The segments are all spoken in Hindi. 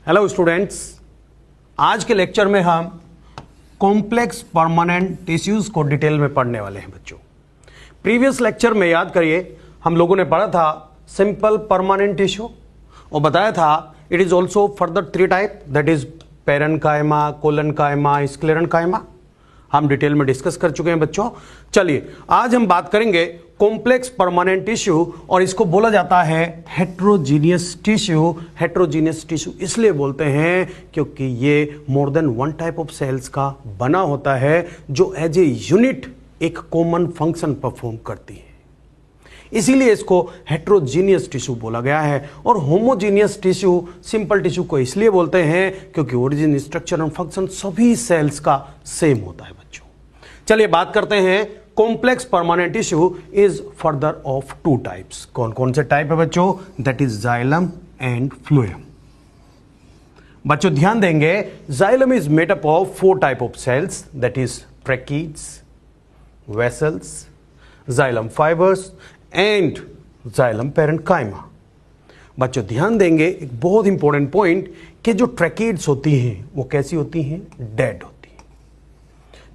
हेलो स्टूडेंट्स, आज के लेक्चर में हम कॉम्प्लेक्स परमानेंट टिश्यूज को डिटेल में पढ़ने वाले हैं बच्चों। प्रीवियस लेक्चर में याद करिए हम लोगों ने पढ़ा था सिंपल परमानेंट टिश्यू और बताया था it is also further three type, that is parenchyma, collenchyma, sclerenchyma. हम डिटेल में डिस्कस कर चुके हैं बच्चों। चलिए आज हम बात करेंगे कॉम्प्लेक्स परमानेंट टिश्यू और इसको बोला जाता है हेट्रोजीनियस टिश्यू। हेट्रोजीनियस टिश्यू इसलिए बोलते हैं क्योंकि ये more than one type of cells का बना होता है जो एज ए यूनिट एक कॉमन फंक्शन परफॉर्म करती है, इसीलिए इसको हेट्रोजीनियस टिश्यू बोला गया है। और होमोजीनियस टिश्यू सिंपल टिश्यू को इसलिए बोलते हैं क्योंकि ओरिजिन, स्ट्रक्चर और फंक्शन सभी सेल्स का सेम होता है बच्चों। चलिए बात करते हैं complex permanent tissue is further of two types. कौन कौन से टाइप है बच्चों? That is xylem and phloem. बच्चों ध्यान देंगे, xylem is made up of four type of cells, that is tracheids, vessels, xylem fibres and xylem parenchyma. बच्चों ध्यान देंगे एक बहुत इंपॉर्टेंट पॉइंट कि जो ट्रैकीड्स होती हैं वो कैसी होती हैं? डेड होती हैं।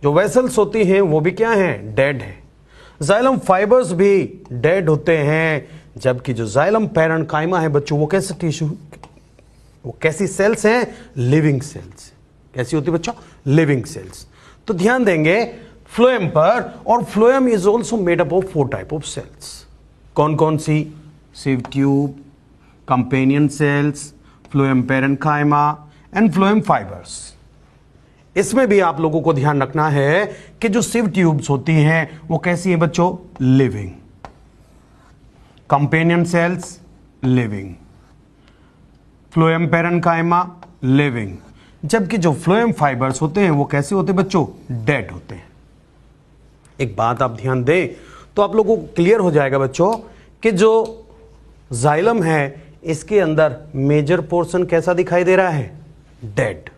जो वेसल्स होती हैं वो भी क्या हैं? डेड है। जाइलम फाइबर्स भी डेड होते हैं, जबकि जो जाइलम पेरेन्काइमा है बच्चों वो कैसे टिश्यू, वो कैसी सेल्स हैं? Living cells. कैसी होती है बच्चों? Living cells. तो ध्यान देंगे फ्लोएम पर, और phloem is also made up of four type of cells. कौन कौन सी? Sieve tube, companion cells, phloem parenchyma and phloem fibres. इसमें भी आप लोगों को ध्यान रखना है कि जो सिव ट्यूब्स होती हैं वो कैसी हैं बच्चों? Living. Companion cells living, phloem parenchyma living, जबकि जो फ्लोएम फाइबर्स होते हैं वो कैसे होते हैं बच्चों? डेड होते हैं। एक बात आप ध्यान दें तो आप लोगों को क्लियर हो जाएगा बच्चों कि जो जाइलम है इसके अंदर मेजर पोर्शन कैसा दिखाई दे रहा है? डेड।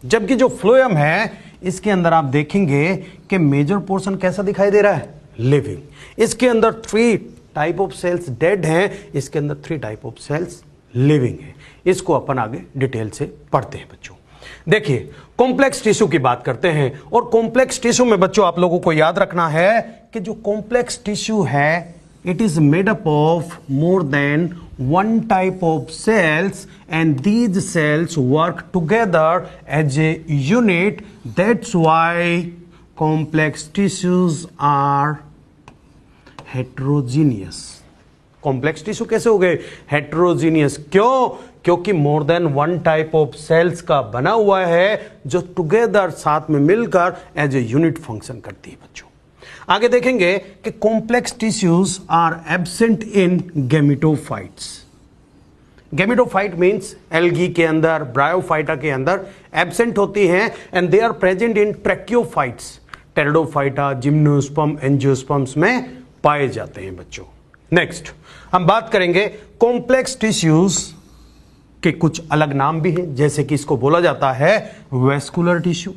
जबकि जो फ्लोएम है इसके अंदर आप देखेंगे कि मेजर पोर्शन कैसा दिखाई दे रहा है? लिविंग। इसके अंदर three type of cells dead हैं, इसके अंदर three type of cells living है। इसको अपन आगे डिटेल से पढ़ते हैं बच्चों। देखिए कॉम्प्लेक्स टिश्यू की बात करते हैं, और कॉम्प्लेक्स टिश्यू में बच्चों आप लोगों को याद रखना है कि जो कॉम्प्लेक्स टिश्यू है it is made up of more than one type of cells and these cells work together as a unit. That's why complex tissues are heterogeneous. Complex tissue कैसे हो गए? हेट्रोजीनियस। क्यों? क्योंकि more than one type of cells का बना हुआ है जो टुगेदर साथ में मिलकर एज ए यूनिट फंक्शन करती है बच्चों। आगे देखेंगे कि complex tissues are absent in gametophytes. Gametophyte means algae के अंदर, ब्रायोफाइटा के अंदर एब्सेंट होती हैं, and they are present in tracheophytes, pteridophyta, gymnosperm, angiosperms में पाए जाते हैं बच्चों। नेक्स्ट हम बात करेंगे कॉम्प्लेक्स टिश्यूज के कुछ अलग नाम भी हैं, जैसे कि इसको बोला जाता है वेस्कुलर टिश्यू।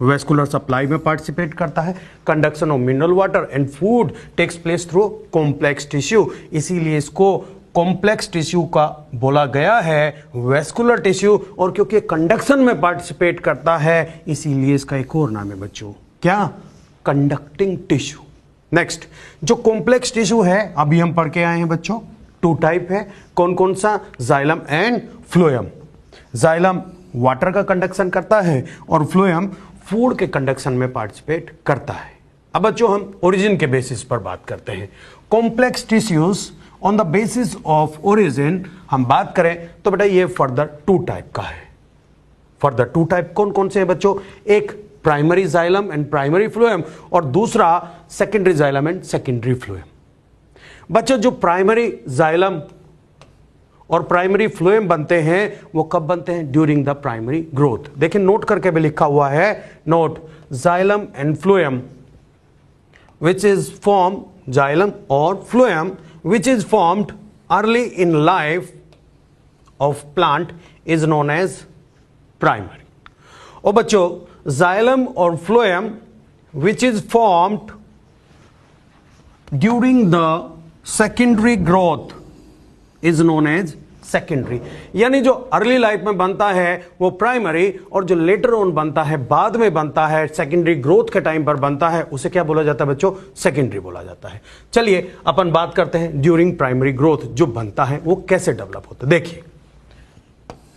वेस्कुलर सप्लाई में पार्टिसिपेट करता है। Conduction of mineral water and food takes place through complex tissue, इसीलिए इसको कॉम्प्लेक्स टिश्यू का बोला गया है वेस्कुलर टिश्यू। और क्योंकि कंडक्शन में पार्टिसिपेट करता है इसीलिए इसका एक और नाम है बच्चों, क्या? Conducting tissue. नेक्स्ट जो कॉम्प्लेक्स टिश्यू है अभी हम पढ़ के आए हैं बच्चों, टू टाइप है। कौन कौन सा? Xylem and phloem. Xylem water का कंडक्शन करता है और फ्लोएम फूड के कंडक्शन में पार्टिसिपेट करता है। अब बच्चों हम ओरिजिन के बेसिस पर बात करते हैं। Complex tissues on the basis of origin हम बात करें तो बेटा ये फर्दर टू टाइप का है। फर्दर टू टाइप कौन कौन से हैं बच्चों? एक primary xylem and primary phloem, और दूसरा secondary xylem and secondary phloem. बच्चों जो प्राइमरी जाइलम और प्राइमरी फ्लोएम बनते हैं वो कब बनते हैं? During the primary growth. देखिए नोट करके भी लिखा हुआ है, note xylem and phloem which is form, xylem और phloem which is formed early in life of plant is known as primary. और बच्चों जाइलम और phloem which is formed during the secondary growth is known as secondary. यानी जो अर्ली लाइफ में बनता है वो प्राइमरी, और जो लेटर ऑन बनता है, बाद में बनता है, सेकेंडरी ग्रोथ के टाइम पर बनता है, उसे क्या बोला जाता है बच्चों? सेकेंडरी बोला जाता है। चलिए अपन बात करते हैं ड्यूरिंग प्राइमरी ग्रोथ जो बनता है वो कैसे डेवलप होता है। देखिए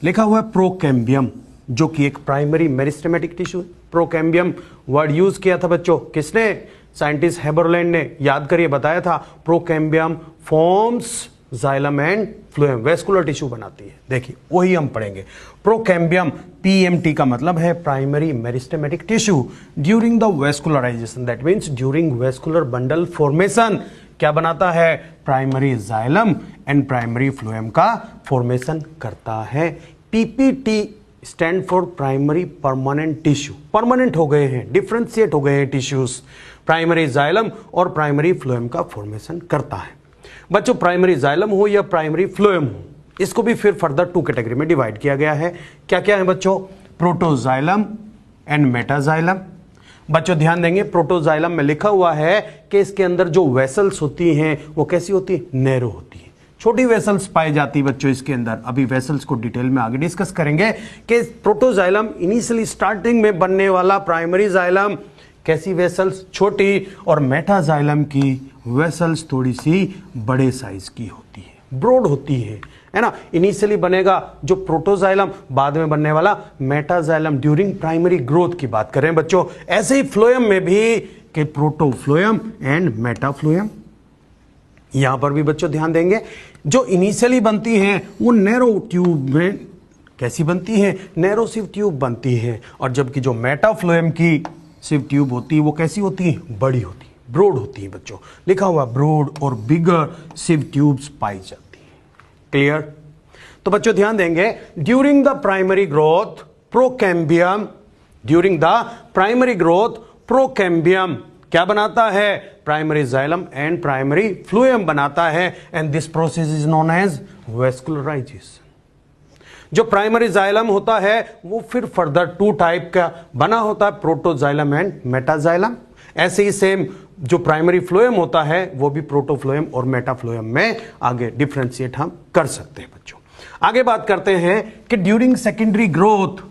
लिखा हुआ है प्रोकैम्बियम, जो कि एक प्राइमरी मेरिस्टेमेटिक टिश्यू है। प्रोकैम्बियम वर्ड यूज किया था बच्चों किसने? साइंटिस्ट हेबरलैंड ने। याद करिए, बताया था procambium forms xylem and phloem, vascular tissue बनाती है। देखिए वही हम पढ़ेंगे। प्रोकैम्बियम, पीएमटी का मतलब है primary meristematic tissue during the vascularisation, that means during vascular bundle formation क्या बनाता है? Primary xylem and primary phloem का फॉर्मेशन करता है। PPT stand for primary permanent tissue. Permanent हो गए हैं, डिफ्रेंशिएट हो गए हैं टिश्यूज। प्राइमरी जाइलम और प्राइमरी फ्लोएम का फॉर्मेशन करता है। बच्चों प्राइमरी जाइलम हो या प्राइमरी फ्लोएम हो, इसको भी फिर फर्दर 2 कैटेगरी में डिवाइड किया गया है। क्या क्या है बच्चों? Protoxylem and metaxylem. बच्चों ध्यान देंगे, प्रोटोजाइलम में लिखा हुआ है कि इसके अंदर जो वेसल्स होती हैं वो कैसी होती है? नैरो होती है। छोटी वेसल्स पाई जाती है बच्चों इसके अंदर। अभी वेसल्स को डिटेल में आगे डिस्कस करेंगे कि प्रोटोजाइलम इनिशियली स्टार्टिंग में बनने वाला प्राइमरी जाइलम कैसी वेसल्स? छोटी, और मेटाजाइलम की वेसल्स थोड़ी सी बड़े साइज की होती है, ब्रॉड होती है ना। इनिशियली बनेगा जो प्रोटोजाइलम, बाद में बनने वाला मेटाजाइलम ड्यूरिंग प्राइमरी ग्रोथ की बात करें बच्चों। ऐसे ही फ्लोएम में भी कि प्रोटोफ्लोएम एंड मेटाफ्लोएम। यहां पर भी बच्चों ध्यान देंगे, जो इनिशियली बनती हैं वो नैरो ट्यूब में कैसी बनती है? नैरो सिव ट्यूब बनती है। और जबकि जो मेटाफ्लोएम की सिव ट्यूब होती है वो कैसी होती है? बड़ी होती है, ब्रॉड होती है बच्चों। लिखा हुआ ब्रॉड और बिगर सिव ट्यूब्स पाई जाती है। क्लियर? तो बच्चों ध्यान देंगे, during the primary growth procambium, during the primary growth procambium क्या बनाता है? Primary xylem and primary phloem बनाता है, and this process is known as vascularisation. जो प्राइमरी जाइलम होता है वो फिर फर्दर 2 टाइप का बना होता है, प्रोटोजाइलम एंड मेटाजाइलम। ऐसे ही सेम जो प्राइमरी फ्लोएम होता है वो भी प्रोटोफ्लोएम और मेटाफ्लोएम में आगे डिफरेंशिएट हम कर सकते हैं बच्चों। आगे बात करते हैं कि ड्यूरिंग सेकेंडरी ग्रोथ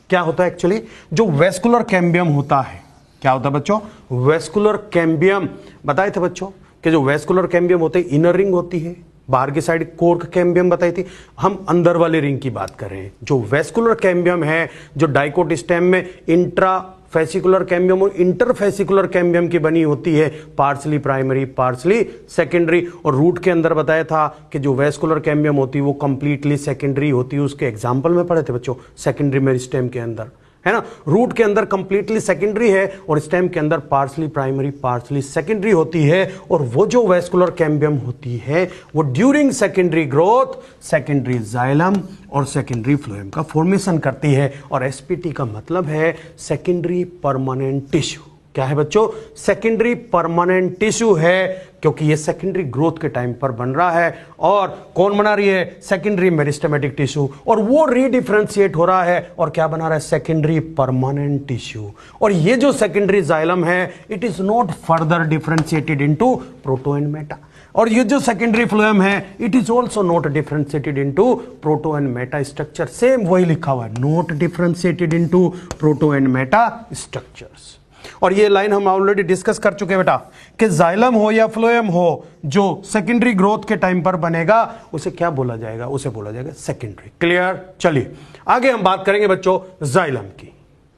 क्या होता है एक्चुअली? जो वेस्कुलर कैम्बियम होता है, क्या होता है बच्चों? Vascular cambium. बताए थे बच्चों कि जो वेस्कुलर कैम्बियम होते हैं, इनर रिंग होती है, बाहर की साइड कोर कैम्बियम बताई थी। हम अंदर वाले रिंग की बात कर रहे हैं। जो वेस्कुलर कैम्बियम है, जो डाइकोट स्टेम में इंट्रा फेसिकुलर कैम्बियम और इंटरफेसिकुलर कैम्बियम की बनी होती है, पार्सली प्राइमरी पार्सली सेकेंडरी। और रूट के अंदर बताया था कि जो वेस्कुलर कैम्बियम होती है वो कंप्लीटली सेकेंडरी होती है। उसके एग्जाम्पल में पढ़े थे बच्चों, सेकेंडरी मेरिस्टेम के अंदर, है ना। रूट के अंदर कंप्लीटली सेकेंडरी है और स्टेम के अंदर पार्सली प्राइमरी पार्सली सेकेंडरी होती है। और वो जो वेस्कुलर कैम्बियम होती है वो during secondary growth secondary xylem और सेकेंडरी फ्लोएम का फॉर्मेशन करती है। और एसपीटी का मतलब है सेकेंडरी परमानेंट टिश्यू। क्या है बच्चों? सेकेंडरी परमानेंट टिश्यू है, क्योंकि ये सेकेंडरी ग्रोथ के टाइम पर बन रहा है। और कौन बना रही है? Secondary meristematic tissue. और वो रीडिफरेंशिएट हो रहा है और क्या बना रहा है? Secondary permanent tissue. और ये जो सेकेंडरी जाइलम है, it is not further differentiated into proto and Meta. और ये जो सेकेंडरी फ्लोएम है, it is also not differentiated into proto and Meta structure. Same वही लिखा हुआ है, not differentiated into proto and Meta structures. और ये लाइन हम ऑलरेडी डिस्कस कर चुके हैं बेटा कि जाइलम हो या फ्लोएम हो, जो सेकेंडरी ग्रोथ के टाइम पर बनेगा उसे क्या बोला जाएगा? उसे बोला जाएगा सेकेंडरी। क्लियर? चलिए आगे हम बात करेंगे बच्चों जाइलम की।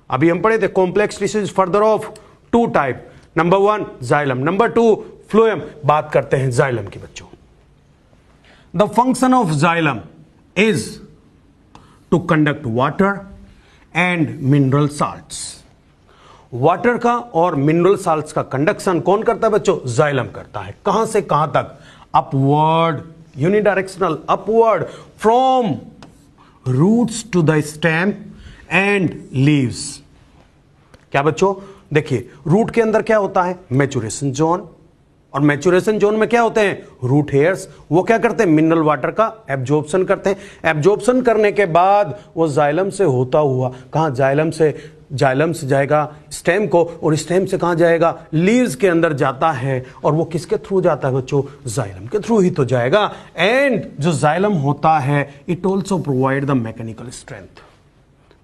अभी हम पढ़े थे complex tissues further of 2 type, number 1 xylem, number 2 phloem. बात करते हैं जाइलम की बच्चों। The function of xylem is to conduct water and mineral salts. Water का और मिनरल साल्ट्स का कंडक्शन कौन करता है बच्चों? जाइलम करता है। कहां से कहां तक? Upward, unidirectional upward, from roots to the stem and leaves. क्या बच्चों? देखिए रूट के अंदर क्या होता है? Maturation zone. और मैचुरेशन जोन में क्या होते हैं? Root hairs. वो क्या करते हैं? मिनरल वाटर का एब्जॉर्प्शन करते हैं। एब्जॉर्प्शन करने के बाद वो जाइलम से होता हुआ कहां? जाइलम से जाइलम से जाएगा स्टेम को, और स्टेम से कहां जाएगा, लीव्स के अंदर जाता है, और वो किसके थ्रू जाता है बच्चों, जाइलम के थ्रू ही तो जाएगा। एंड जो जाइलम होता है it also provide the mechanical strength,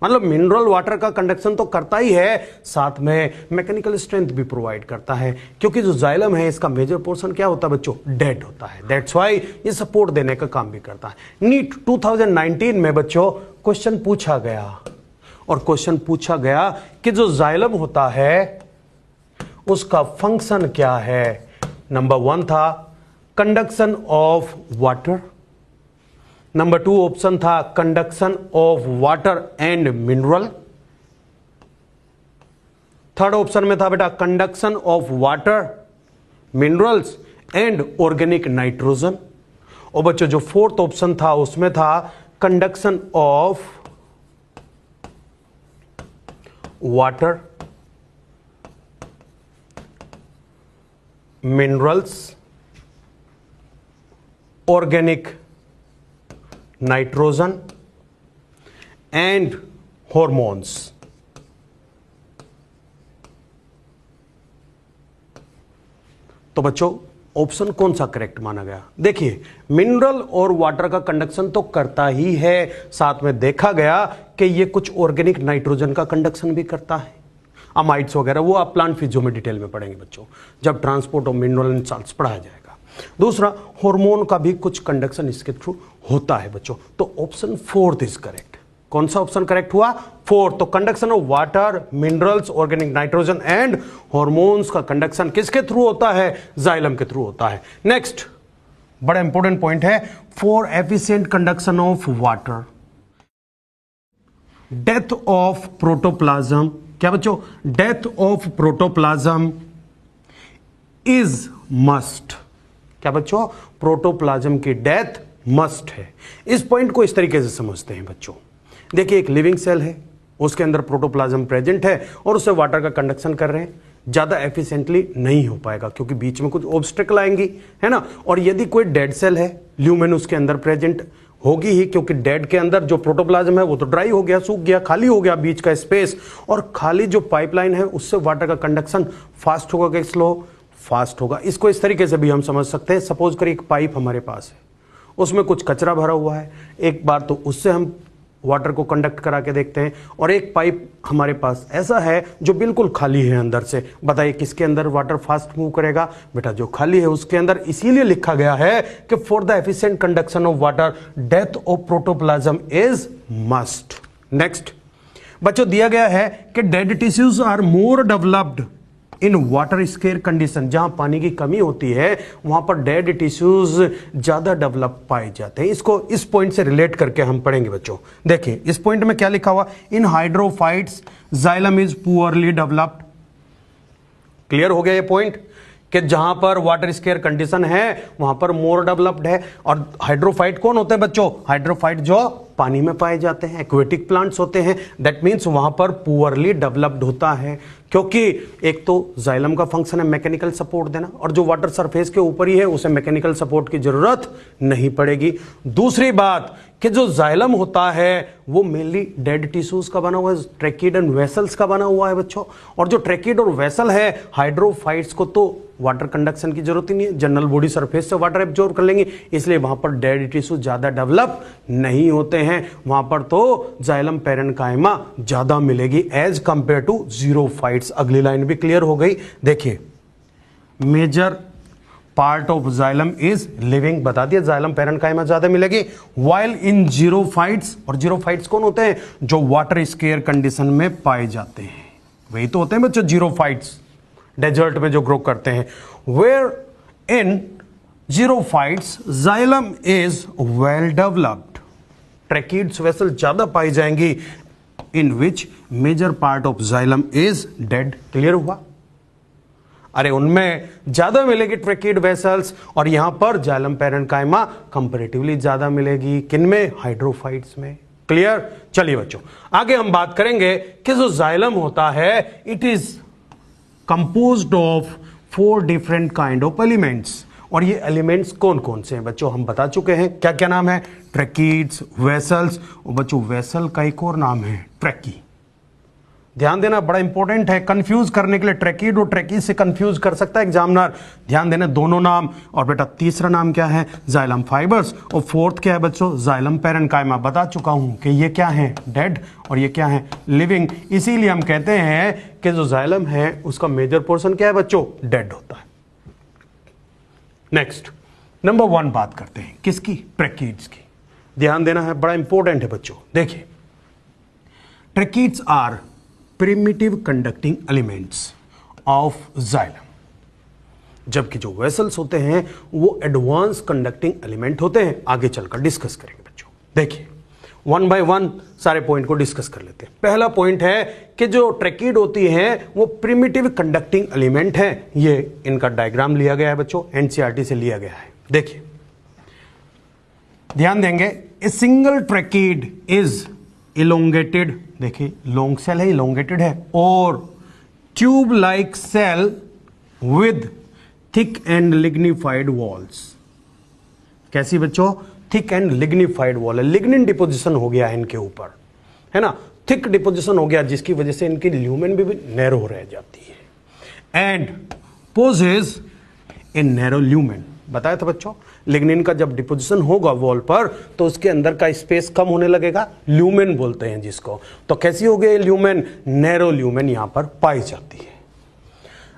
मतलब मिनरल वाटर का कंडक्शन तो करता ही है, साथ में मैकेनिकल स्ट्रेंथ भी प्रोवाइड करता है, क्योंकि जो जाइलम है इसका मेजर पोर्शन क्या होता है बच्चों, डेड होता है। दैट्स व्हाई ये सपोर्ट देने का काम भी करता है। नीट 2019 में बच्चों क्वेश्चन पूछा गया, और क्वेश्चन पूछा गया कि जो जाइलम होता है उसका फंक्शन क्या है। नंबर 1 था conduction of water, number 2 option था conduction of water and mineral, third option में था बेटा conduction of water, minerals and organic nitrogen, और बच्चों जो फोर्थ ऑप्शन था उसमें था conduction of water, minerals, organic nitrogen and hormones. तो बच्चों ऑप्शन कौन सा करेक्ट माना गया, देखिए मिनरल और वाटर का कंडक्शन तो करता ही है, साथ में देखा गया कि ये कुछ ऑर्गेनिक नाइट्रोजन का कंडक्शन भी करता है, अमाइड्स वगैरह, वो आप प्लांट फिजियो में डिटेल में पढ़ेंगे बच्चों जब transport of mineral and salts पढ़ाया जाएगा। दूसरा हार्मोन का भी कुछ कंडक्शन इसके थ्रू होता है बच्चों, तो ऑप्शन 4 इज करेक्ट। कौन सा ऑप्शन करेक्ट हुआ, 4। तो conduction of water, minerals, organic nitrogen and hormones का कंडक्शन किसके थ्रू होता है, जाइलम के थ्रू होता है। नेक्स्ट बड़ा इंपॉर्टेंट पॉइंट है, for efficient conduction of water, death of protoplasm, क्या बच्चों, death of protoplasm is must, क्या बच्चों, प्रोटोप्लाज्म की डेथ मस्ट है। इस पॉइंट को इस तरीके से समझते हैं बच्चों, देखिए एक लिविंग सेल है, उसके अंदर प्रोटोप्लाज्म प्रेजेंट है और उससे वाटर का कंडक्शन कर रहे हैं, ज्यादा एफिशिएंटली नहीं हो पाएगा क्योंकि बीच में कुछ ऑब्स्टेकल आएंगी, है ना। और यदि कोई डेड सेल है, ल्यूमेन उसके अंदर प्रेजेंट होगी ही, क्योंकि डेड के अंदर जो प्रोटोप्लाज्म है वो तो ड्राई हो गया, सूख गया, खाली हो गया बीच का स्पेस, और खाली जो पाइपलाइन है उससे वाटर का कंडक्शन फास्ट होगा कि स्लो, फास्ट होगा। इसको इस तरीके से भी हम समझ सकते हैं, सपोज करिए एक पाइप हमारे पास है, उसमें कुछ कचरा भरा हुआ है, एक बार तो उससे हम वाटर को कंडक्ट करा के देखते हैं, और एक पाइप हमारे पास ऐसा है जो बिल्कुल खाली है अंदर से, बताइए किसके अंदर वाटर फास्ट मूव करेगा, बेटा जो खाली है उसके अंदर। इसीलिए लिखा गया है कि for the efficient conduction of water death of protoplasm is must. Next बच्चों दिया गया है कि dead tissues are more developed in water scarce condition, जहां पानी की कमी होती है वहां पर डेड टिश्यूज ज्यादा डेवलप पाए जाते हैं। इसको इस पॉइंट से रिलेट करके हम पढ़ेंगे बच्चों। देखिए इस पॉइंट में क्या लिखा हुआ, in hydrophytes xylem is poorly developed. Clear हो गया ये पॉइंट कि जहां पर वाटर स्केर कंडीशन है वहां पर मोर डेवलप्ड है। और हाइड्रोफाइट कौन होते हैं बच्चों, हाइड्रोफाइट जो पानी में पाए जाते हैं, एक्वेटिक प्लांट्स होते हैं, दैट मीन्स वहां पर पुअरली डेवलप्ड होता है, क्योंकि एक तो जाइलम का फंक्शन है मैकेनिकल सपोर्ट देना, और जो वाटर सरफेस के ऊपर ही है उसे मैकेनिकल सपोर्ट की जरूरत नहीं पड़ेगी। दूसरी बात कि जो जाइलम होता है वो मेनली डेड टिश्यूज का बना हुआ है, ट्रैकिड एंड वेसल्स का बना हुआ है बच्चों, और जो ट्रैकिड और वेसल है हाइड्रोफाइट्स को तो वाटर कंडक्शन की जरूरत ही नहीं है, जनरल बॉडी सरफेस से वाटर एब्जॉर्ब कर लेंगे, इसलिए वहां पर डेड टिश्यू ज्यादा डेवलप नहीं होते हैं, वहां पर तो जाइलम पैरेन्काइमा ज्यादा मिलेगी एज कंपेयर टू जीरोफाइट्स। अगली लाइन भी क्लियर हो गई। देखिए major part of xylem is living, बता दिया जाइलम पैरेन्काइमा ज्यादा मिलेगी, वाइल इन जीरोफाइट्स, और जीरोफाइट्स कौन होते हैं, जो वाटर स्केयर कंडीशन में पाए जाते हैं, वही तो होते हैं बच्चों जीरोफाइट्स, डेजर्ट में जो ग्रो करते हैं। Where in xerophytes xylem is well developed, tracheids vessel ज्यादा पाई जाएंगी, in which major part of xylem is dead. Clear हुआ, अरे उनमें ज्यादा मिलेगी ट्रैकिड वेसल्स, और यहां पर जाइलम पैरेन्काइमा कंपैरेटिवली ज्यादा मिलेगी, किनमें, हाइड्रोफाइट्स में। क्लियर। चलिए बच्चों आगे हम बात करेंगे कि जो जाइलम होता है it is composed of 4 different kind of elements, और ये एलिमेंट्स कौन कौन से हैं बच्चों हम बता चुके हैं, क्या क्या नाम है, ट्रैकिड्स, वेसल्स, और बच्चों वेसल का एक और नाम है ट्रैकी। ध्यान देना, बड़ा इंपॉर्टेंट है, कंफ्यूज करने के लिए। ट्रैकीड और ट्रैकीज से कंफ्यूज कर सकता है एग्जामिनर। ध्यान देना, दोनों नाम। और बेटा तीसरा नाम क्या है? Xylem fibres. और फोर्थ क्या है बच्चों? Xylem parenchyma. बता चुका हूं कि ये क्या है? डेड, और ये क्या है? लिविंग। इसीलिए हम कहते हैं कि जो जाइलम है उसका मेजर पोर्शन क्या है बच्चों? डेड होता है। नेक्स्ट, नंबर 1 बात करते हैं किसकी? ट्रैकीड्स की। ध्यान देना है, बड़ा इंपॉर्टेंट है बच्चों। देखिए, tracheids are primitive conducting elements of xylem, जबकि जो वेसल्स होते हैं वो एडवांस कंडक्टिंग एलिमेंट होते हैं। आगे चलकर डिस्कस करेंगे बच्चों। देखिए, 1 बाय 1 सारे पॉइंट को डिस्कस कर लेते हैं। पहला पॉइंट है कि जो ट्रैकीड होती है वो प्रिमिटिव कंडक्टिंग एलिमेंट है। ये इनका डायग्राम लिया गया है बच्चों, एनसीईआरटी से लिया गया है। देखिए, ध्यान देंगे, a single tracheid is elongated, देखिए लॉन्ग सेल है, इलोंगेटेड है, और tube like cell with thick and lignified walls. कैसी बच्चों? थिक एंड लिग्निफाइड वॉल है, लिग्निन डिपोजिशन हो गया है इनके ऊपर, है ना, थिक डिपोजिशन हो गया, जिसकी वजह से इनकी ल्यूमेन भी नैरो रह जाती है and possess a narrow lumen. बताया था बच्चों, लिग्निन का जब डिपोजिशन होगा वॉल पर तो उसके अंदर का स्पेस कम होने लगेगा, ल्यूमेन बोलते हैं जिसको। तो कैसी हो गई ल्यूमेन? नैरो ल्यूमेन यहां पर पाई जाती है।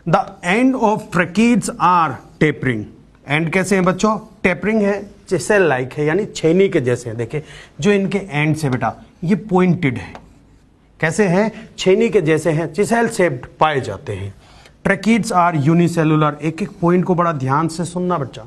The end of tracheids are tapering. End कैसे हैं बच्चों? टेपरिंग है, चिसेल लाइक है, यानी छेनी के जैसे हैं। देखिए, जो इनके एंड से बेटा ये पॉइंटेड है, कैसे हैं? छेनी के जैसे हैं, चिसेल शेप्ड पाए जाते हैं। Tracheids are unicellular. एक एक पॉइंट को बड़ा ध्यान से सुनना बच्चा,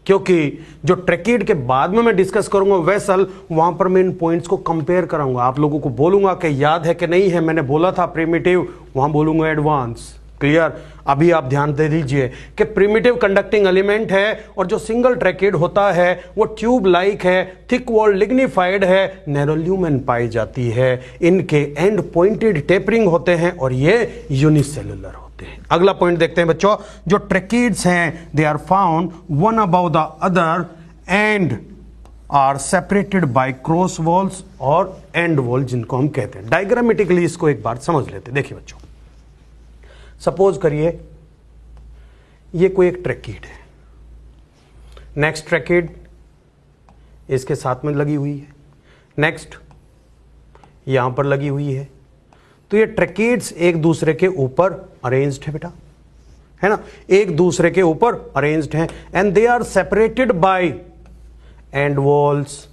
क्योंकि जो ट्रैकीड के बाद में मैं डिस्कस करूंगा वेसल, वहां पर मैं इन पॉइंट्स को कंपेयर कराऊंगा। आप लोगों को बोलूंगा कि याद है कि नहीं है, मैंने बोला था प्रिमिटिव, वहां बोलूंगा एडवांस। क्लियर? अभी आप ध्यान दे दीजिए कि प्रिमिटिव कंडक्टिंग एलिमेंट है, और जो सिंगल ट्रैकीड होता है वो ट्यूब लाइक है, थिक वॉल लिग्निफाइड है, नैरो ल्यूमेन पाई जाती है, इनके एंड पॉइंटेड टेपरिंग होते हैं, और ये यूनिसेलुलर होते हैं। अगला पॉइंट देखते हैं बच्चों, जो ट्रैकीड्स हैं they are found one above the other and are separated by cross walls और एंड वॉल, जिनको हम कहते हैं। डायग्रामेटिकली इसको एक बार समझ लेते हैं। देखिए बच्चों, सपोज करिए ये कोई एक ट्रैकीड है, नेक्स्ट ट्रैकीड इसके साथ में लगी हुई है, नेक्स्ट यहां पर लगी हुई है। तो ये ट्रैकीड्स एक दूसरे के ऊपर अरेंज्ड है बेटा, है ना, एक दूसरे के ऊपर अरेंज्ड हैं, and they are separated by end walls,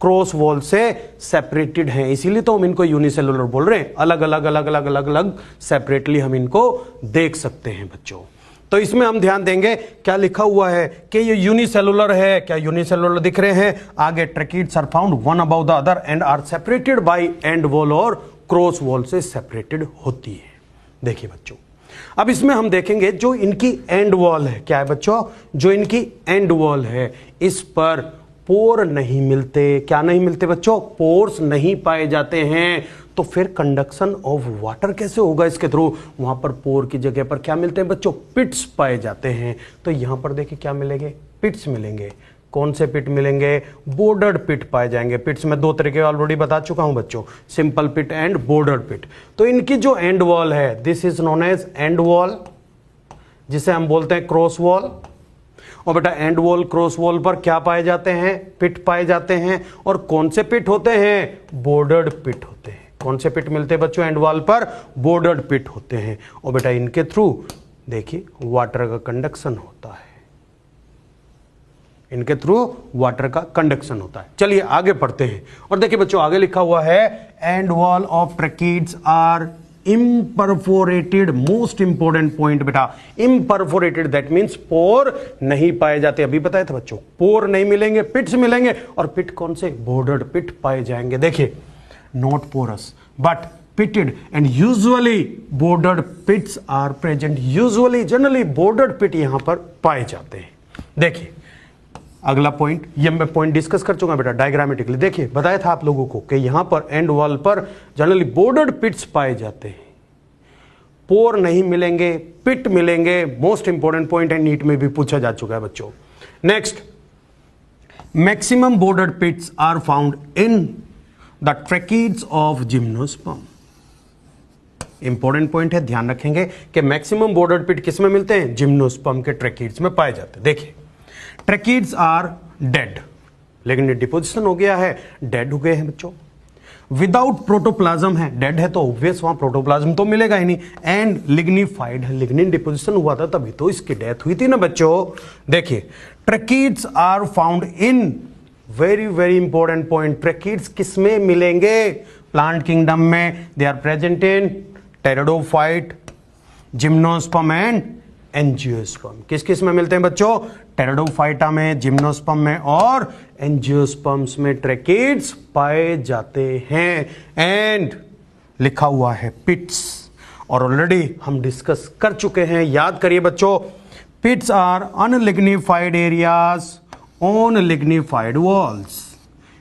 cross wall से सेपरेटेड हैं। इसीलिए तो हम इनको यूनिसेलुलर बोल रहे हैं। अलग अलग अलग अलग अलग अलग सेपरेटली हम इनको देख सकते हैं बच्चों। तो इसमें हम ध्यान देंगे क्या लिखा हुआ है कि ये यूनिसेलुलर है। क्या यूनिसेलुलर दिख रहे हैं? आगे tracheids are found one above the other and are separated by end wall, और क्रॉस वॉल से सेपरेटेड होती है। देखिए बच्चों, अब इसमें हम देखेंगे जो इनकी एंड वॉल है, क्या है बच्चों? जो इनकी एंड वॉल है, इस पर पोर नहीं मिलते। क्या नहीं मिलते बच्चों? पोर्स नहीं पाए जाते हैं। तो फिर कंडक्शन ऑफ वाटर कैसे होगा इसके थ्रू? वहां पर पोर की जगह पर क्या मिलते हैं बच्चों? पिट्स पाए जाते हैं। तो यहां पर देखिए क्या मिलेंगे? पिट्स मिलेंगे। कौन से पिट मिलेंगे? बॉर्डर्ड पिट पाए जाएंगे। पिट्स में दो तरीके ऑलरेडी बता चुका हूं बच्चों, simple pit and bordered pit. तो इनकी जो एंड वॉल है, this is known as end wall, जिसे हम बोलते हैं क्रॉस वॉल। और बेटा एंड वॉल क्रॉस वॉल पर क्या पाए जाते हैं? पिट पाए जाते हैं। और कौन से पिट होते हैं? बॉर्डर्ड पिट होते हैं। कौन से पिट मिलते हैं बच्चों एंड वॉल पर? बॉर्डर्ड पिट होते हैं। और बेटा इनके थ्रू देखिए वाटर का कंडक्शन होता है, इनके थ्रू वाटर का कंडक्शन होता है। चलिए आगे पढ़ते हैं। और देखिए बच्चों, आगे लिखा हुआ है end wall of tracheids are imperforated. Most important point बेटा, इम्परफोरेटेड, दैट मींस पोर नहीं पाए जाते। अभी बताया था बच्चों, पोर नहीं मिलेंगे, पिट्स मिलेंगे। और पिट कौन से? बॉर्डर्ड पिट पाए जाएंगे। देखिए, not porous but pitted and usually bordered pits are present. Usually generally bordered pit यहां पर पाए जाते हैं। देखिए अगला पॉइंट, ये मैं पॉइंट डिस्कस कर चुका बेटा डायग्रामेटिकली। देखिए बताया था आप लोगों को कि यहां पर एंड वॉल पर जनरली बॉर्डर्ड पिट्स पाए जाते हैं, पोर नहीं मिलेंगे, पिट मिलेंगे। मोस्ट इंपॉर्टेंट पॉइंट है, नीट में भी पूछा जा चुका है बच्चों। Next, maximum bordered pits are found in the tracheids of gymnosperm. Important point है, ध्यान रखेंगे कि मैक्सिमम बॉर्डर पिट किस में मिलते हैं, जिम्नोस्पर्म के ट्रैकिड्स में पाए जाते हैं। देखिए ट्रैकिड्स आर डेड, लेकिन डिपोजिशन हो गया है, डेड हो गए हैं बच्चों। विदाउट प्रोटोप्लाज्म है, डेड है तो ऑब्वियस वहां प्रोटोप्लाज्म तो मिलेगा ही नहीं, एंड लिग्निफाइड है, लिग्निन डिपोजिशन हुआ था तभी तो इसकी डेथ हुई थी ना बच्चों। देखिए tracheids are found in, very very important point, tracheids किस में मिलेंगे, प्लांट किंगडम में। They are present in pteridophyte, gymnosperm and angiosperm. किस किस में मिलते हैं बच्चों, टेरिडोफाइटा में, जिम्नोस्पर्म में और एंजियोस्पर्म्स में ट्रैकिड्स पाए जाते हैं। एंड लिखा हुआ है पिट्स, और ऑलरेडी हम डिस्कस कर चुके हैं, याद करिए बच्चों। Pits are unlignified areas on lignified walls,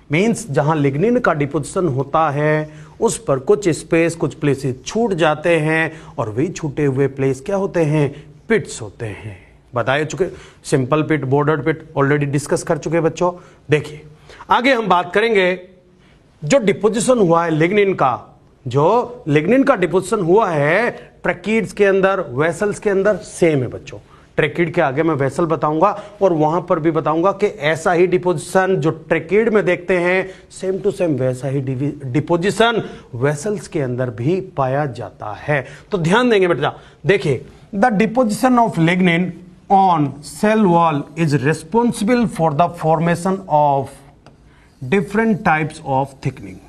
means जहां लिग्निन का डिपोजिशन होता है उस पर कुछ स्पेस, कुछ प्लेसेस छूट जाते हैं, और वही छूटे हुए प्लेस क्या होते हैं, पिट्स होते हैं। बताए चुके, सिंपल पिट, बॉर्डर पिट ऑलरेडी डिस्कस कर चुके बच्चों। देखिए आगे हम बात करेंगे जो डिपोजिशन हुआ है लिग्निन का, जो लिग्निन का डिपोजिशन हुआ है ट्रैकिड्स के अंदर, वेसल्स के अंदर सेम है बच्चों। ट्रैकिड के आगे मैं वेसल बताऊंगा और वहां पर भी बताऊंगा कि ऐसा ही डिपोजिशन जो ट्रैकिड में देखते हैं सेम टू सेम वैसा ही डिपोजिशन वेसल्स के अंदर भी पाया जाता है। तो ध्यान देंगे बेटा। देखिए the deposition of lignin on cell wall is responsible for the formation of different types of thickening।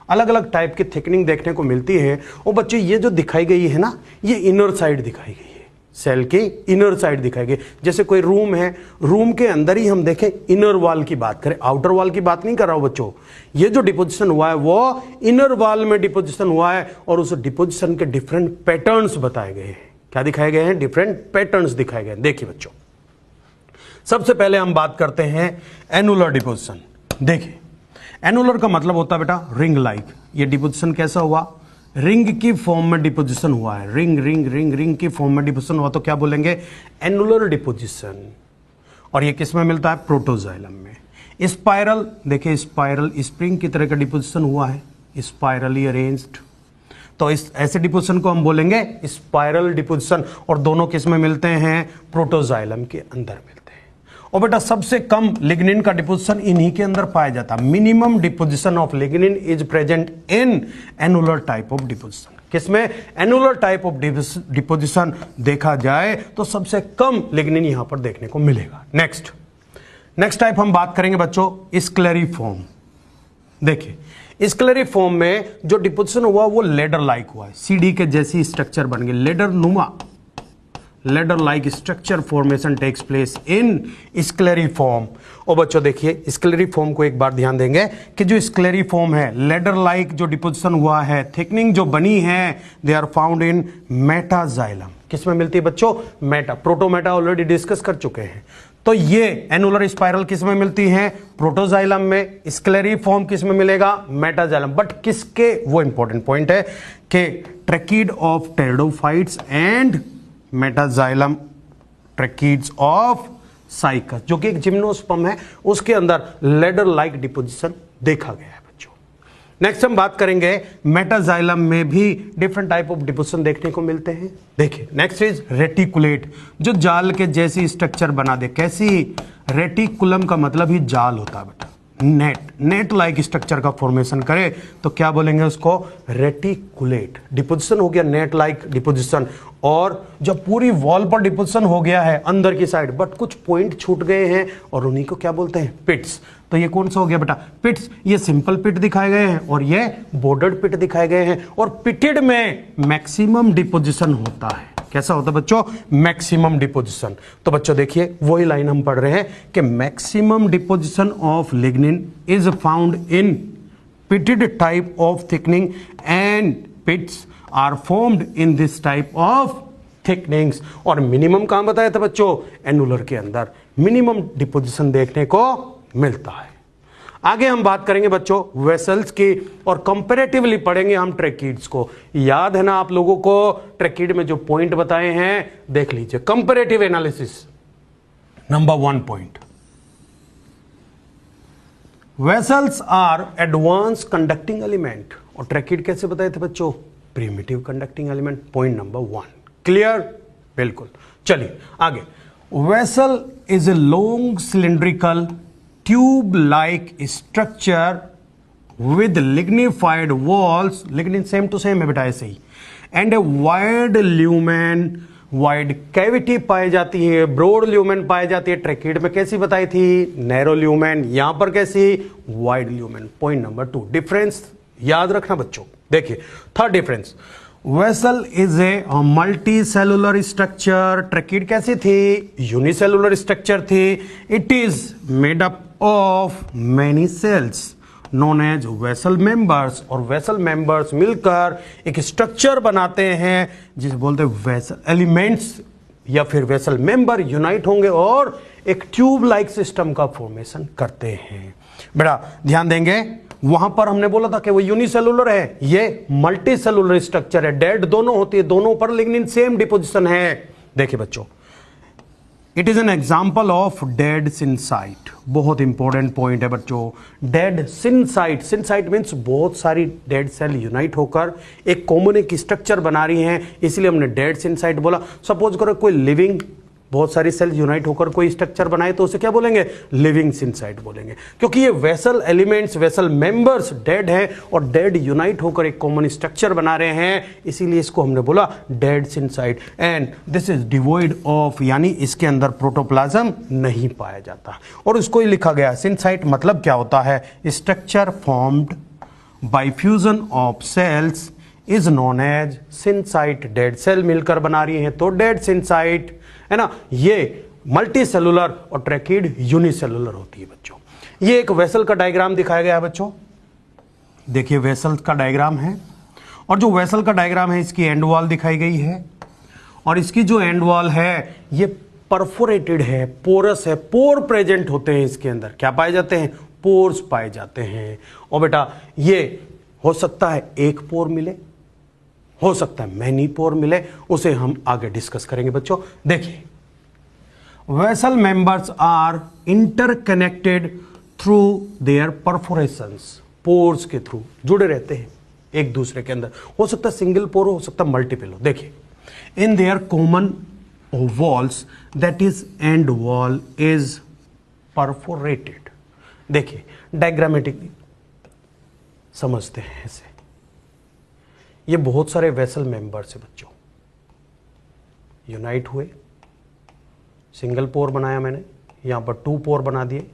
अलग अलग टाइप की थिकनिंग देखने को मिलती है। और बच्चों ये जो दिखाई गई है ना, ये इनर साइड दिखाई गई है, सेल की इनर साइड दिखाई गई। जैसे कोई रूम है, रूम के अंदर ही हम देखें इनर वॉल की बात करें, आउटर वॉल की बात नहीं कर रहा हूं बच्चों। ये जो डिपोजिशन हुआ है वो इनर वॉल में डिपोजिशन हुआ है, और उस डिपोजिशन के डिफरेंट पैटर्न्स बताए गए हैं। क्या दिखाए गए हैं, डिफरेंट पैटर्न्स दिखाए गए हैं। देखिए बच्चों सबसे पहले हम बात करते हैं एनुलर डिपोजिशन। देखिए एनुलर का मतलब होता है बेटा रिंग लाइक। ये डिपोजिशन कैसा हुआ, रिंग की फॉर्म में डिपोजिशन हुआ है, रिंग रिंग रिंग रिंग की फॉर्म में डिपोजिशन हुआ तो क्या बोलेंगे, एनुलर डिपोजिशन। और ये किस में मिलता है, प्रोटोजाइलम में। स्पाइरल, देखिए स्पाइरल स्प्रिंग की तरह का डिपोजिशन हुआ है, स्पाइरली अरेंज्ड, तो इस ऐसे डिपोजिशन को हम बोलेंगे स्पाइरल डिपोजिशन। और दोनों किस में मिलते हैं, प्रोटोजाइलम के अंदर मिलते हैं। और बेटा सबसे कम लिग्निन का डिपोजिशन इन्हीं के अंदर पाया जाता है। Minimum deposition of lignin is present in annular type of deposition. किसमें, एनुलर टाइप ऑफ डिपोजिशन देखा जाए तो सबसे कम लिग्निन यहां पर देखने को मिलेगा। नेक्स्ट टाइप हम बात करेंगे बच्चों स्क्लेरिफॉर्म। देखिए स्क्लेरिफॉर्म में जो डिपोजिशन हुआ वो लेडर लाइक हुआ है, सीढ़ी के जैसी स्ट्रक्चर बन गई, लेडर नुमा, ladder like structure formation takes place in scalariform. और बच्चों देखिए स्क्लेरिफॉर्म को एक बार ध्यान देंगे कि जो स्क्लेरिफॉर्म है, लेडर लाइक जो डिपोजिशन हुआ है, थिकनिंग जो बनी है, they are found in metaxylem. किस में मिलती है बच्चों, मेटा, प्रोटोमेटा ऑलरेडी डिस्कस कर चुके हैं। तो ये एनुलर स्पाइरल किस में मिलती है, प्रोटोजाइलम में। स्क्लेरिफॉर्म किस में मिलेगा, मेटाजाइलम। बट किसके, वो इंपॉर्टेंट पॉइंट है कि tracheid of pteridophytes and metaxylem tracheids of cycas, जो कि एक जिम्नोस्पर्म है, उसके अंदर लेडर लाइक डिपोजिशन देखा गया है बच्चों। नेक्स्ट हम बात करेंगे मेटाजाइलम में भी डिफरेंट टाइप ऑफ डिपोजिशन देखने को मिलते हैं। देखिए नेक्स्ट इज रेटिकुलेट, जो जाल के जैसी स्ट्रक्चर बना दे। कैसी, रेटिकुलम का मतलब ही जाल होता है बेटा, नेट लाइक स्ट्रक्चर का फॉर्मेशन करे तो क्या बोलेंगे उसको, रेटिकुलेट। डिपोजिशन हो गया नेट लाइक डिपोजिशन, और जब पूरी वॉल पर डिपोजिशन हो गया है अंदर की साइड, बट कुछ पॉइंट छूट गए हैं और उन्हीं को क्या बोलते हैं, पिट्स। तो ये कौन सा हो गया बेटा, पिट्स। ये सिंपल पिट दिखाए गए हैं और ये बॉर्डर्ड पिट दिखाए गए हैं। और पिटेड में मैक्सिमम डिपोजिशन होता है। कैसा होता है बच्चों, मैक्सिमम डिपोजिशन। तो बच्चों देखिए वही लाइन हम पढ़ रहे हैं कि maximum deposition of lignin is found in pitted type of thickening and pits are formed in this type of thickenings. और मिनिमम कहां बताया था बच्चों, एनुलर के अंदर मिनिमम डिपोजिशन देखने को मिलता है। आगे हम बात करेंगे बच्चों वेसल्स की, और कंपैरेटिवली पढ़ेंगे हम ट्रैकिड्स को। याद है ना आप लोगों को, ट्रैकिड में जो पॉइंट बताए हैं देख लीजिए। Comparative analysis number 1 point, vessels are advance conducting element. और ट्रैकिड कैसे बताए थे बच्चों, primitive conducting element, point number 1 clear. बिल्कुल, चलिए आगे। Vessel is a long cylindrical tube like structure with lignified walls, lignin same to same है बेटा ऐसे ही, and a wide lumen, wide cavity पाई जाती है, ब्रॉड ल्यूमेन पाई जाती है। ट्रैकिड में कैसी बताई थी? नैरो ल्यूमेन, यहां पर कैसी? Wide lumen. Point number 2 difference याद रखना बच्चों। देखिए third difference, vessel is a multicellular structure. Tracheid कैसी थी? यूनिसेलुलर स्ट्रक्चर थी। It is made up of many cells known as vessel members, और वेसल मेंबर्स मिलकर एक स्ट्रक्चर बनाते हैं जिसे बोलते हैं वेसल एलिमेंट्स, या फिर वेसल मेंबर यूनाइट होंगे और एक ट्यूब लाइक सिस्टम का फॉर्मेशन करते हैं। बेटा ध्यान देंगे, वहां पर हमने बोला था कि वो यूनिसेलुलर है, ये मल्टी सेलुलर स्ट्रक्चर है, डेड दोनों होती है, दोनों पर लिग्निन सेम डिपोजिशन है। देखिए बच्चों, it is an example of dead syncyte. बहुत इंपॉर्टेंट पॉइंट है बच्चों, डेड सिनसाइट। सिनसाइट मीन्स बहुत सारी डेड सेल यूनाइट होकर एक कॉमन एक स्ट्रक्चर बना रही हैं, इसलिए हमने डेड सिनसाइट बोला। सपोज करो कोई लिविंग बहुत सारी सेल यूनाइट होकर कोई स्ट्रक्चर बनाए तो उसे क्या बोलेंगे? लिविंग सिनसाइट बोलेंगे, क्योंकि ये vessel elements, vessel members dead है और डेड यूनाइट होकर एक कॉमन स्ट्रक्चर बना रहे हैं, इसीलिए इसको हमने बोला dead syncyte. And this is devoid of, यानी इसके अंदर प्रोटोप्लाज्म नहीं पाया जाता, और इसको ही लिखा गया सिनसाइट। मतलब क्या होता है? Structure formed by fusion of cells is known as syncyte. Dead cell मिलकर बना रही है तो डेड सिनसाइट है ना। ये मल्टी सेलुलर और ट्रैकिड यूनिसेलुलर होती है बच्चों। ये एक वेसल का डायग्राम दिखाया गया है बच्चों। देखिए वेसल का डायग्राम है, और जो वेसल का डायग्राम है इसकी एंड वॉल दिखाई गई है, और इसकी जो एंड वॉल है ये परफोरेटेड है, पोरस है, पोर प्रेजेंट होते हैं इसके अंदर। क्या पाए जाते हैं? पोर्स पाए जाते हैं। और बेटा ये हो सकता है एक पोर मिले, हो सकता है मैनी पोर मिले, उसे हम आगे डिस्कस करेंगे बच्चों। देखिए vessel members are interconnected through their perforations. Pores के थ्रू जुड़े रहते हैं एक दूसरे के अंदर, हो सकता है सिंगल पोर हो सकता है मल्टीपल हो। देखिए in their common walls that is and wall is perforated. देखिए डायग्रामेटिकली समझते हैं ऐसे, ये बहुत सारे वेसल मेंबर्स है बच्चों, यूनाइट हुए, सिंगल पोर बनाया मैंने, यहां पर 2 पोर बना दिए,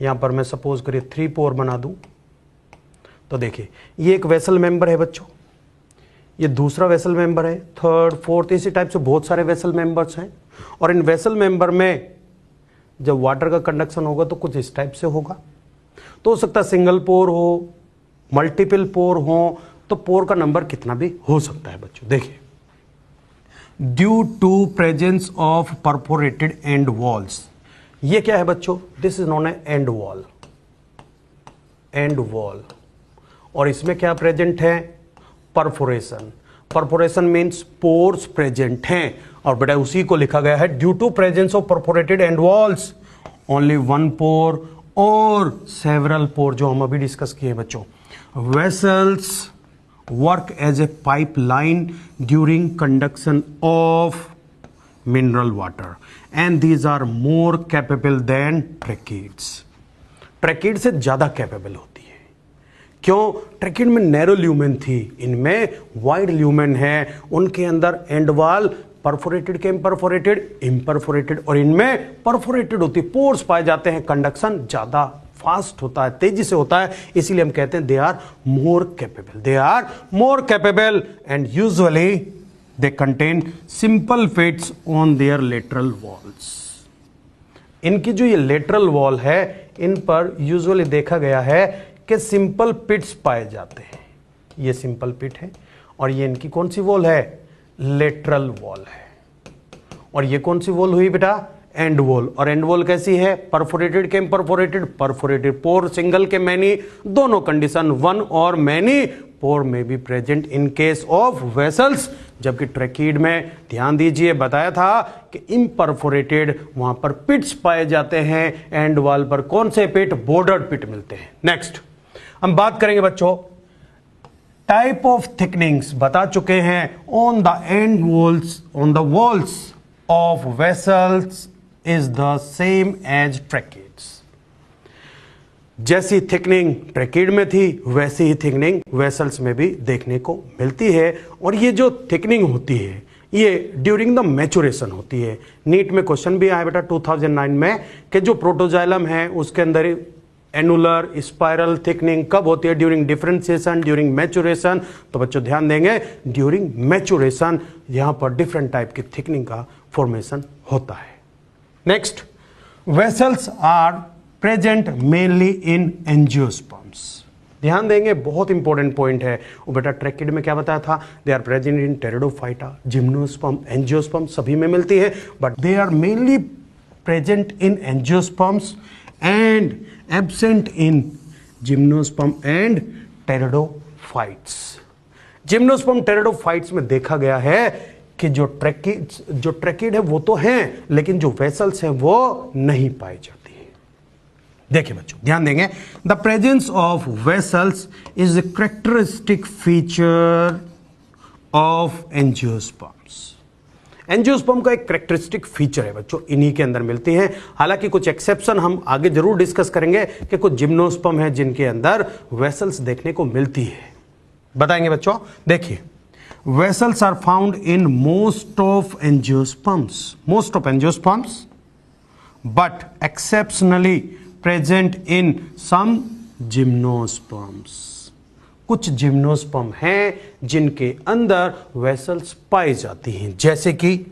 यहां पर मैं सपोज करिए 3 पोर बना दूं, तो देखिए ये एक वेसल मेंबर है बच्चों, ये दूसरा वेसल मेंबर है, थर्ड फोर्थ, इसी टाइप से बहुत सारे वेसल मेंबर्स हैं। और इन वेसल मेंबर में जब वाटर का कंडक्शन होगा तो कुछ इस टाइप से होगा, तो हो सकता है सिंगल पोर हो, मल्टीपल पोर हो, तो पोर का नंबर कितना भी हो सकता है बच्चों। देखिए due to presence of perforated end walls, ये क्या है बच्चों? This is known as end wall, end wall. और इसमें क्या प्रेजेंट है? Perforation. Perforation means pores present हैं, और बेटा उसी को लिखा गया है due to presence of perforated end walls only 1 pore और सेवरल पोर, जो हम अभी डिस्कस किए बच्चों। Vessels work as a pipeline during conduction of mineral water and these are more capable than tracheids. Tracheid से ज्यादा कैपेबल होती है। क्यों? ट्रैकिड में नैरो ल्यूमेन थी, इनमें वाइड ल्यूमेन है, उनके अंदर एंड वॉल परफोरेटेड के इम्परफोरेटेड, इम्परफोरेटेड, और इनमें परफोरेटेड होती, पोर्स पाए जाते हैं, कंडक्शन ज्यादा फास्ट होता है, तेजी से होता है, इसीलिए हम कहते हैं they are more capable, they are more capable and usually they contain simple pits on their lateral walls. इनकी जो ये लेटरल वॉल है इन पर यूजुअली देखा गया है कि सिंपल पिट्स पाए जाते हैं। ये सिंपल पिट है और ये इनकी कौन सी वॉल है? लेटरल वॉल है। और ये कौन सी वॉल हुई बेटा? And wall. और एंड वॉल कैसी है? परफोरेटेड के इम्परफोरेटेड, परफोरेटेड, पोर सिंगल के मैनी, दोनों कंडीशन 1 और मैनी पोर में भी present in case of vessels. जबकि ट्रैकिड में ध्यान दीजिए बताया था कि इम्परफोरेटेड वहां पर पिट्स पाए जाते हैं, एंड वॉल पर कौन से पिट? बॉर्डर्ड पिट मिलते हैं। नेक्स्ट हम बात करेंगे बच्चों टाइप ऑफ थिकनिंग्स बता चुके हैं on the end walls, on the walls of vessels is the same as tracheids. जैसी थिकनिंग ट्रैकिड में थी वैसी ही थिकनिंग वेसल्स में भी देखने को मिलती है। और ये जो थिकनिंग होती है ये ड्यूरिंग द मैचुरेशन होती है। नीट में क्वेश्चन भी आया बेटा 2009 में कि जो प्रोटोजाइलम है उसके अंदर एनुलर स्पाइरल थिकनिंग कब होती है? During differentiation, during maturation. तो बच्चों ध्यान देंगे ड्यूरिंग मैचुरेशन यहां पर डिफरेंट टाइप की थिकनिंग का फॉर्मेशन होता है। Next, vessels are present mainly in angiosperms. ध्यान देंगे बहुत इंपॉर्टेंट पॉइंट है। वो बेटा ट्रैकिड में क्या बताया था? They are present in pteridophyta, gymnosperm, angiosperm सभी में मिलती है, but they are mainly present in angiosperms and absent in gymnosperm and pteridophytes. Gymnosperm pteridophytes में देखा गया है कि जो ट्रैकिड है वो तो हैं, लेकिन जो वेसल्स हैं वो नहीं पाई जाती। देखिए बच्चों ध्यान देंगे, the presence of vessels is the characteristic feature of angiosperms. Angiosperm का एक कैरेक्टरिस्टिक फीचर है बच्चों, इन्हीं के अंदर मिलती है। हालांकि कुछ एक्सेप्शन हम आगे जरूर डिस्कस करेंगे कि कुछ जिम्नोस्पर्म है जिनके अंदर वेसल्स देखने को मिलती है, बताएंगे बच्चों। देखिए, vessels are found in most of angiosperms but exceptionally present in some gymnosperms. कुछ जिम्नोस्पर्म हैं जिनके अंदर वेसल्स पाई जाती हैं, जैसे कि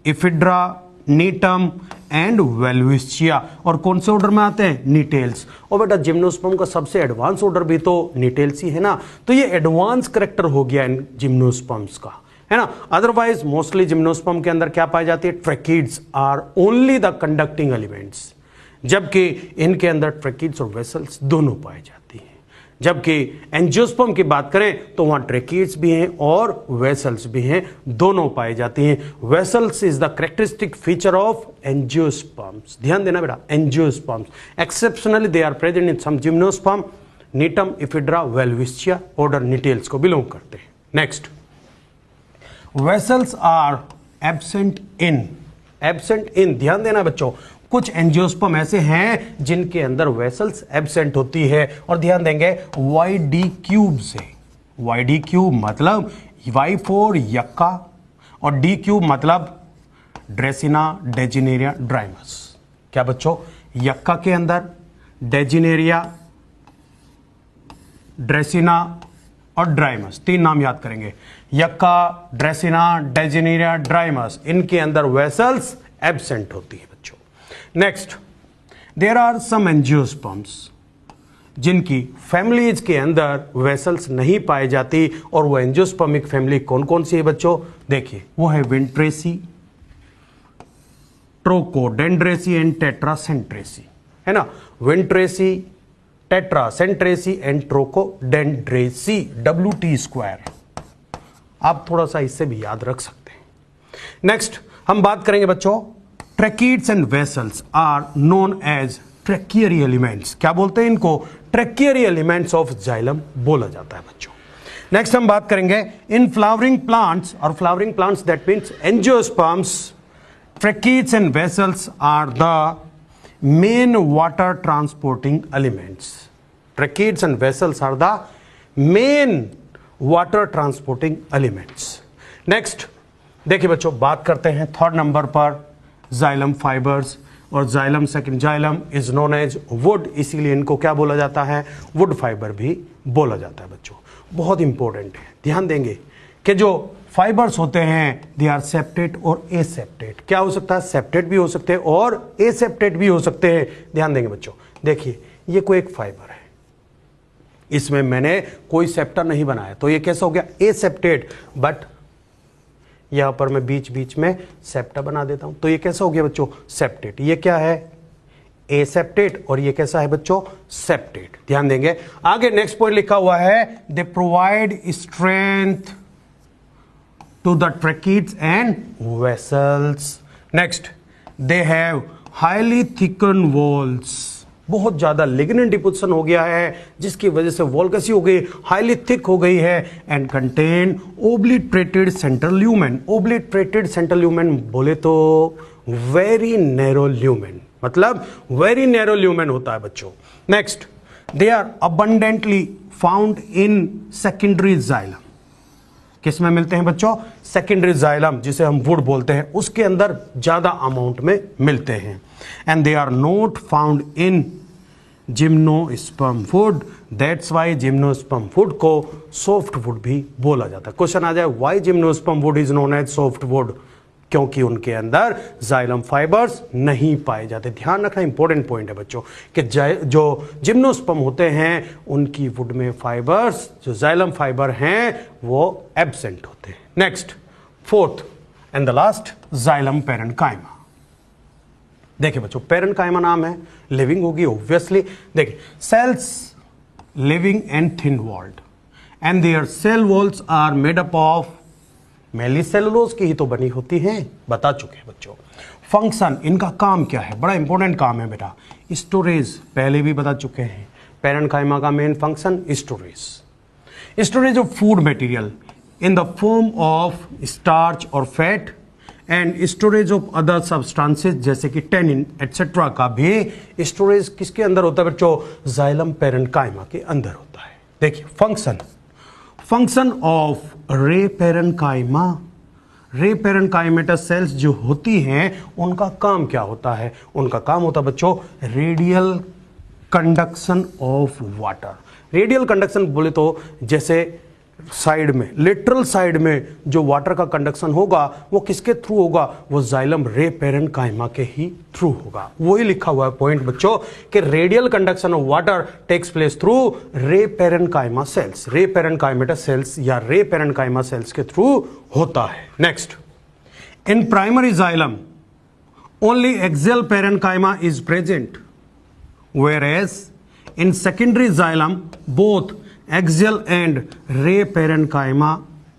इफिड्रा, नीटम एंड वेल्विस्चिया। और कौन से ऑर्डर में आते हैं? नीटेल्स। और बेटा जिम्नोस्पर्म का सबसे एडवांस ऑर्डर भी तो नीटेल्स ही है ना, तो ये एडवांस करेक्टर हो गया इन जिम्नोस्पर्म्स का, है ना। अदरवाइज मोस्टली जिम्नोस्पर्म के अंदर क्या पाई जाती है? Tracheids are only the conducting elements, जबकि इनके अंदर ट्रैकिड्स और वेसल्स दोनों पाई जाती हैं। जबकि एंजियोस्पर्म की बात करें तो वहां ट्रैकिड्स भी हैं और वेसल्स भी हैं, दोनों पाई जाती हैं। Vessels is the characteristic feature of angiosperms. ध्यान देना बेटा, angiosperms exceptionally they are present in some gymnosperm, Gnetum, Ephedra, Welwitschia, order Gnetales को बिलोंग करते हैं। Next, vessels are absent in, ध्यान देना बच्चों, कुछ एंजियोस्पर्म ऐसे हैं जिनके अंदर वेसल्स एब्सेंट होती है। और ध्यान देंगे YD क्यूब से, YD क्यूब मतलब Y फॉर यक्का और D क्यूब मतलब ड्रेसिना, डेजिनेरिया, ड्राइमस। क्या बच्चों? यक्का के अंदर डेजिनेरिया, ड्रेसिना और ड्राइमस, तीन नाम याद करेंगे। यक्का, ड्रेसिना, डेजिनेरिया, ड्राइमस, इनके अंदर वेसल्स एब्सेंट होती है बच्चों। Next, there are some angiosperms जिनकी फैमिलीज के अंदर वेसल्स नहीं पाई जाती। और वो एंजियोस्पर्मिक फैमिली कौन कौन सी है बच्चों? देखिए, वो है विंट्रेसी, ट्रोकोडेंड्रेसी एंड टेट्रासेंट्रेसी, है ना। विंट्रेसी, टेट्रासेंट्रेसी एंड ट्रोकोडेंड्रेसी, WT²। आप थोड़ा सा इससे भी याद रख सकते हैं। नेक्स्ट हम बात करेंगे बच्चों, tracheids and vessels are known as tracheary elements. क्या बोलते हैं इनको? ट्रैकियरी एलिमेंट्स ऑफ जाइलम बोला जाता है बच्चों। नेक्स्ट हम बात करेंगे इन फ्लावरिंग प्लांट्स, और flowering plants that means angiosperms, tracheids and vessels are the main water transporting elements. Tracheids and vessels are the main water transporting elements. Next देखिए बच्चों, बात करते हैं थर्ड नंबर पर जाइलम फाइबर्स। और xylem, second xylem is known as wood, इसीलिए इनको क्या बोला जाता है? वुड फाइबर भी बोला जाता है बच्चों। बहुत इंपॉर्टेंट है, ध्यान देंगे कि जो फाइबर्स होते हैं दे आर सेप्टेट और एसेप्टेट। क्या हो सकता है? सेप्टेट भी हो सकते हैं और एसेप्टेट भी हो सकते हैं। ध्यान देंगे बच्चों, देखिए ये कोई एक फाइबर है, इसमें मैंने कोई सेप्टा नहीं बनाया, तो ये कैसा हो गया? एसेप्टेट। बट यहां पर मैं बीच बीच में सेप्टा बना देता हूं, तो ये कैसा हो गया बच्चों? सेप्टेट। ये क्या है? एसेप्टेट। और ये कैसा है बच्चों? सेप्टेट। ध्यान देंगे आगे नेक्स्ट पॉइंट लिखा हुआ है, they provide strength to the tracheids and vessels. Next, they have highly thicken walls. बहुत ज़्यादा लिग्नेंट डिपोजिशन हो गया है, जिसकी वजह से वॉल कैसी हो गई, हाईली थिक हो गई है, and contain obliterated central lumen. Obliterated central lumen बोले तो वेरी नैरो ल्यूमेन, मतलब वेरी नैरो ल्यूमेन होता है बच्चों। Next, they are abundantly found in secondary xylem. किस में मिलते हैं बच्चों, सेकेंडरी जाइलम, जिसे हम वुड बोलते हैं, उसके अंदर ज्यादा अमाउंट में मिलते हैं। And they are not found in gymnosperm wood, that's why gymnosperm wood को सॉफ्ट वुड भी बोला जाता है। क्वेश्चन आ जाए, why gymnosperm wood is known as soft wood, क्योंकि उनके अंदर जाइलम फाइबर्स नहीं पाए जाते। ध्यान रखना इंपॉर्टेंट पॉइंट है बच्चों कि जो जिम्नोस्पर्म होते हैं उनकी वुड में फाइबर्स, जो जाइलम फाइबर हैं, वो एब्सेंट होते हैं। Next, fourth and the last, xylem parenchyma. देखिए बच्चों, पैरेन्काइमा नाम है, लिविंग होगी ऑब्वियसली। देखिए, cells living and thin walled and their cell walls are made up of mainly cellulose की ही तो बनी होती हैं, बता चुके हैं बच्चों। फंक्शन, इनका काम क्या है, बड़ा इंपॉर्टेंट काम है बेटा, स्टोरेज, पहले भी बता चुके हैं। पैरेन्काइमा का main function storage, storage of food material in the form of starch और fat, and storage of other substances जैसे कि टेनिन एटसेट्रा का भी स्टोरेज किसके अंदर होता है बच्चों, जाइलम पैरेन्काइमा के अंदर होता है। देखिए फंक्शन ऑफ रे पैरेन्काइमा, रे पैरेन्काइमेटस सेल्स जो होती हैं उनका काम क्या होता है, उनका काम होता है बच्चों radial conduction of water. Radial conduction बोले तो जैसे साइड में, लिटरल साइड में जो वाटर का कंडक्शन होगा वो किसके थ्रू होगा, वो जाइलम रे पैरेन्काइमा के ही थ्रू होगा। वही लिखा हुआ है पॉइंट बच्चों कि radial conduction of water takes place through ray parenchyma cells, ray parenchymatous cells या रे पैरेन्काइमा सेल्स के थ्रू होता है। Next, in primary xylem only axial parenchyma is present, whereas in secondary xylem both axial and ray parenchyma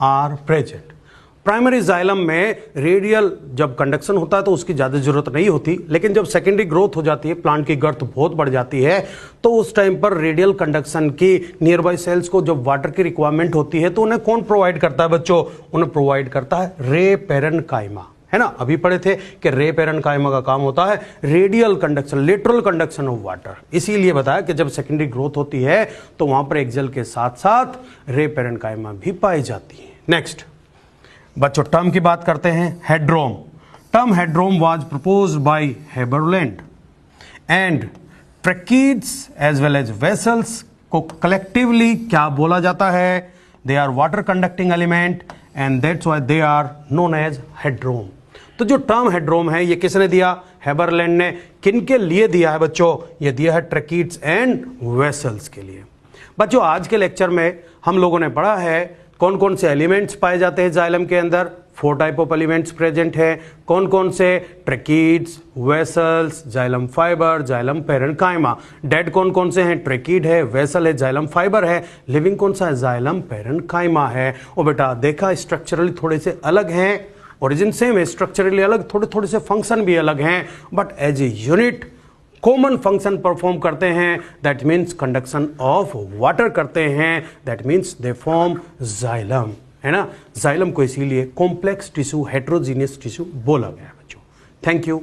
are present। Primary xylem में रेडियल जब कंडक्शन होता है तो उसकी ज़्यादा जरूरत नहीं होती, लेकिन जब सेकेंडरी ग्रोथ हो जाती है, प्लांट की गर्थ बहुत बढ़ जाती है, तो उस टाइम पर रेडियल कंडक्शन की नियर बाई सेल्स को जब वाटर की रिक्वायरमेंट होती है तो उन्हें कौन प्रोवाइड करता है बच्चों, उन्हें प्रोवाइड करता है रे पैरेन्काइमा, है ना। अभी पढ़े थे कि रे पैरेन्काइमा का काम होता है radial conduction, lateral conduction of water. इसीलिए बताया कि जब सेकेंडरी ग्रोथ होती है तो वहां पर एक्सेल के साथ साथ रे पैरेन्काइमा भी पाई जाती है। नेक्स्ट बच्चों, टर्म की बात करते हैं, hadrome. Term hadrome was proposed by Haberlandt and tracheids as well as vessels को कलेक्टिवली क्या बोला जाता है, they are water conducting element and that's why they are known as hadrome. तो जो टर्म हेड्रोम है ये किसने दिया, हेबरलैंड ने। किन के लिए दिया है बच्चों, ये दिया है ट्रैकीड्स एंड वेसल्स के लिए। बच्चों आज के लेक्चर में हम लोगों ने पढ़ा है कौन कौन से एलिमेंट्स पाए जाते हैं जाइलम के अंदर, 4 टाइप ऑफ एलिमेंट्स प्रेजेंट है। कौन कौन से, tracheids, vessels, xylem fibre, xylem parenchyma. Dead कौन कौन से हैं, ट्रैकीड है, वेसल है, जाइलम फाइबर है। लिविंग कौन सा है, जाइलम पैरेन्काइमा है। और बेटा देखा स्ट्रक्चरली थोड़े से अलग हैं, ओरिजिन सेम है, स्ट्रक्चरली अलग, थोड़े थोड़े से फंक्शन भी अलग हैं, but as a unit common function perform करते हैं, that means conduction of water करते हैं, that means they form xylem, है ना। जाइलम को इसीलिए कॉम्प्लेक्स टिश्यू, हेट्रोजीनियस टिश्यू बोला गया है बच्चों। Thank you.